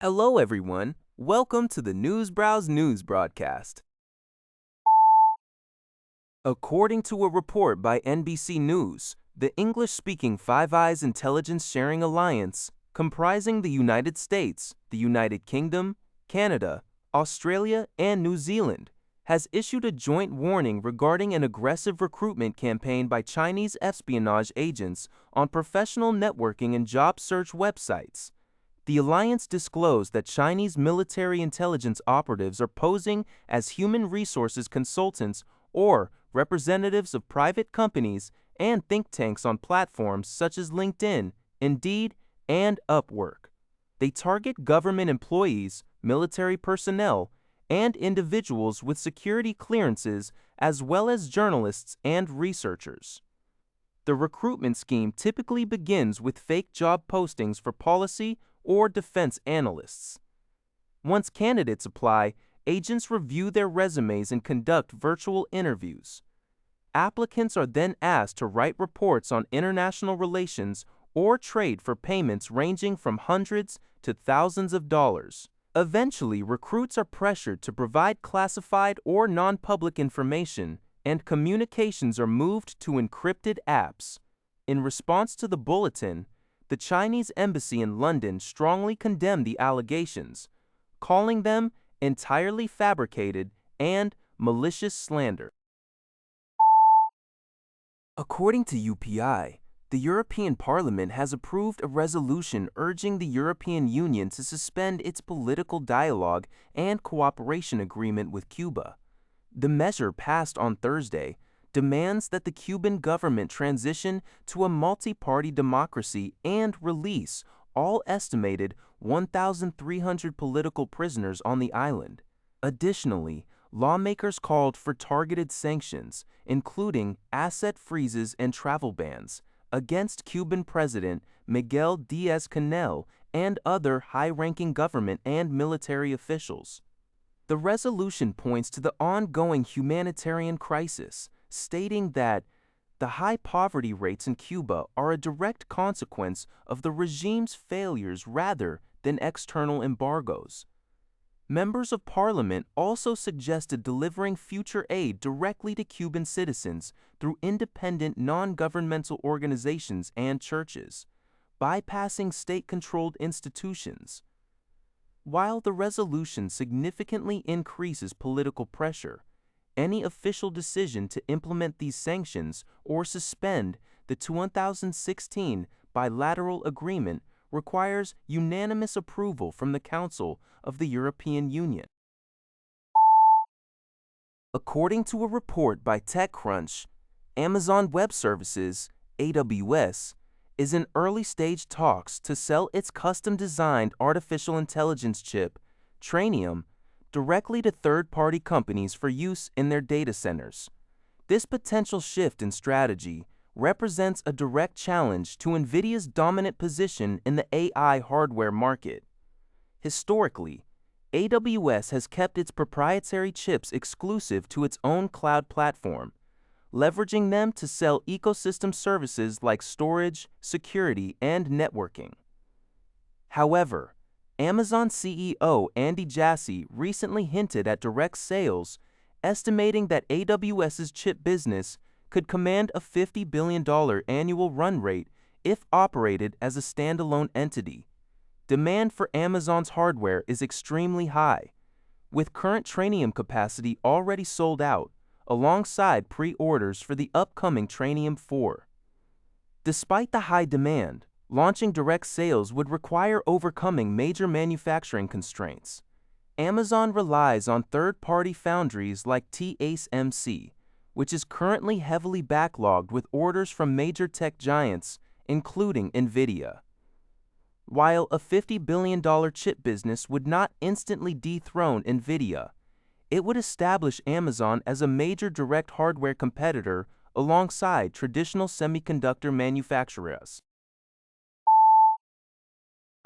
Hello, everyone. Welcome to the News Browse News broadcast. According to a report by NBC News, the English-speaking Five Eyes Intelligence Sharing Alliance, comprising the United States, the United Kingdom, Canada, Australia, and New Zealand, has issued a joint warning regarding an aggressive recruitment campaign by Chinese espionage agents on professional networking and job search websites. The alliance disclosed that Chinese military intelligence operatives are posing as human resources consultants or representatives of private companies and think tanks on platforms such as LinkedIn, Indeed, and Upwork. They target government employees, military personnel, and individuals with security clearances, as well as journalists and researchers. The recruitment scheme typically begins with fake job postings for policy or defense analysts. Once candidates apply, agents review their resumes and conduct virtual interviews. Applicants are then asked to write reports on international relations or trade for payments ranging from hundreds to thousands of dollars. Eventually, recruits are pressured to provide classified or non-public information, and communications are moved to encrypted apps. In response to the bulletin, the Chinese embassy in London strongly condemned the allegations, calling them entirely fabricated and malicious slander. According to UPI, the European Parliament has approved a resolution urging the European Union to suspend its political dialogue and cooperation agreement with Cuba. The measure, passed on Thursday, demands that the Cuban government transition to a multi-party democracy and release all estimated 1,300 political prisoners on the island. Additionally, lawmakers called for targeted sanctions, including asset freezes and travel bans, against Cuban President Miguel Diaz-Canel and other high-ranking government and military officials. The resolution points to the ongoing humanitarian crisis, stating that the high poverty rates in Cuba are a direct consequence of the regime's failures rather than external embargoes. Members of Parliament also suggested delivering future aid directly to Cuban citizens through independent non-governmental organizations and churches, bypassing state-controlled institutions. While the resolution significantly increases political pressure, any official decision to implement these sanctions or suspend the 2016 bilateral agreement requires unanimous approval from the Council of the European Union. According to a report by TechCrunch, Amazon Web Services, AWS, is in early-stage talks to sell its custom-designed artificial intelligence chip, Trainium, directly to third-party companies for use in their data centers. This potential shift in strategy represents a direct challenge to Nvidia's dominant position in the AI hardware market. Historically, AWS has kept its proprietary chips exclusive to its own cloud platform, leveraging them to sell ecosystem services like storage, security, and networking. However, Amazon CEO Andy Jassy recently hinted at direct sales, estimating that AWS's chip business could command a $50 billion annual run rate if operated as a standalone entity. Demand for Amazon's hardware is extremely high, with current Trainium capacity already sold out, alongside pre-orders for the upcoming Trainium 4. Despite the high demand, launching direct sales would require overcoming major manufacturing constraints. Amazon relies on third-party foundries like TSMC, which is currently heavily backlogged with orders from major tech giants, including Nvidia. While a $50 billion chip business would not instantly dethrone Nvidia, it would establish Amazon as a major direct hardware competitor alongside traditional semiconductor manufacturers.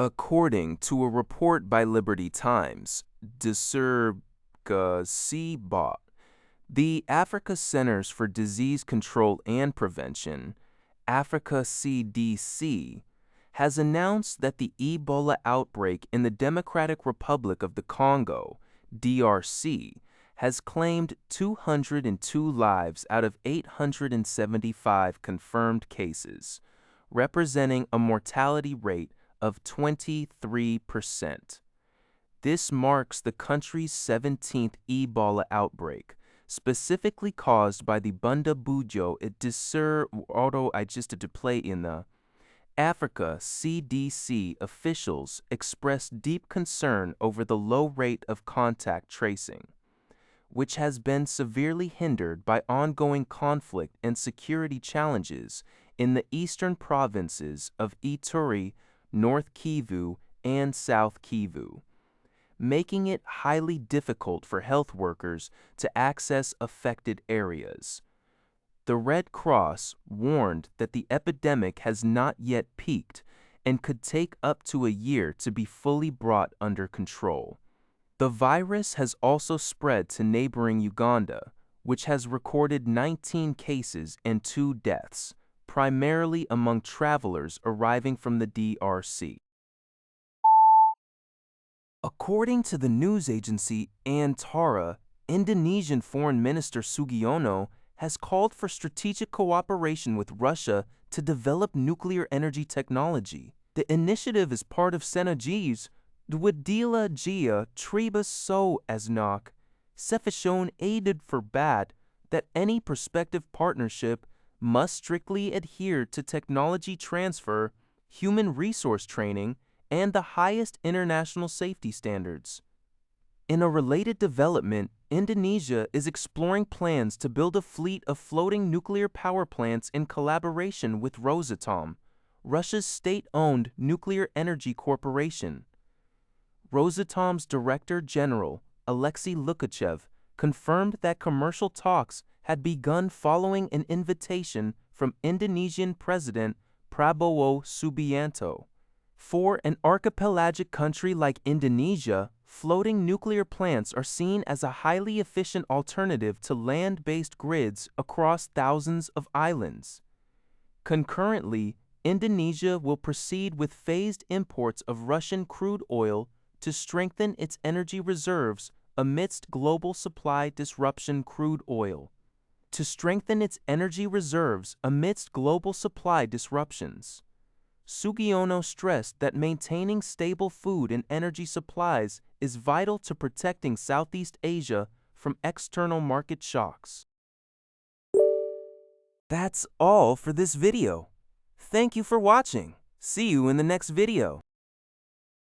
According to a report by Liberty Times, the Africa Centers for Disease Control and Prevention, Africa CDC, has announced that the Ebola outbreak in the Democratic Republic of the Congo, DRC, has claimed 202 lives out of 875 confirmed cases, representing a mortality rate of 23%. This marks the country's 17th Ebola outbreak, specifically caused by the Bunda Bujo Edisur Auto Agistadeplayina. Africa CDC officials expressed deep concern over the low rate of contact tracing, which has been severely hindered by ongoing conflict and security challenges in the eastern provinces of Ituri, North Kivu, and South Kivu, making it highly difficult for health workers to access affected areas. The Red Cross warned that the epidemic has not yet peaked and could take up to a year to be fully brought under control. The virus has also spread to neighboring Uganda, which has recorded 19 cases and 2 deaths, primarily among travelers arriving from the DRC. According to the news agency Antara, Indonesian Foreign Minister Sugiono has called for strategic cooperation with Russia to develop nuclear energy technology. The initiative is part of Senage's Dwadila Gia Treba So Asnak, Sefishon aided for bad that any prospective partnership must strictly adhere to technology transfer, human resource training, and the highest international safety standards. In a related development, Indonesia is exploring plans to build a fleet of floating nuclear power plants in collaboration with Rosatom, Russia's state-owned nuclear energy corporation. Rosatom's Director General, Alexei Lukachev, confirmed that commercial talks had begun following an invitation from Indonesian President Prabowo Subianto. For an archipelagic country like Indonesia, floating nuclear plants are seen as a highly efficient alternative to land-based grids across thousands of islands. Concurrently, Indonesia will proceed with phased imports of Russian crude oil to strengthen its energy reserves amidst global supply disruption. To strengthen its energy reserves amidst global supply disruptions. Sugiono stressed that maintaining stable food and energy supplies is vital to protecting Southeast Asia from external market shocks. That's all for this video. Thank you for watching. See you in the next video.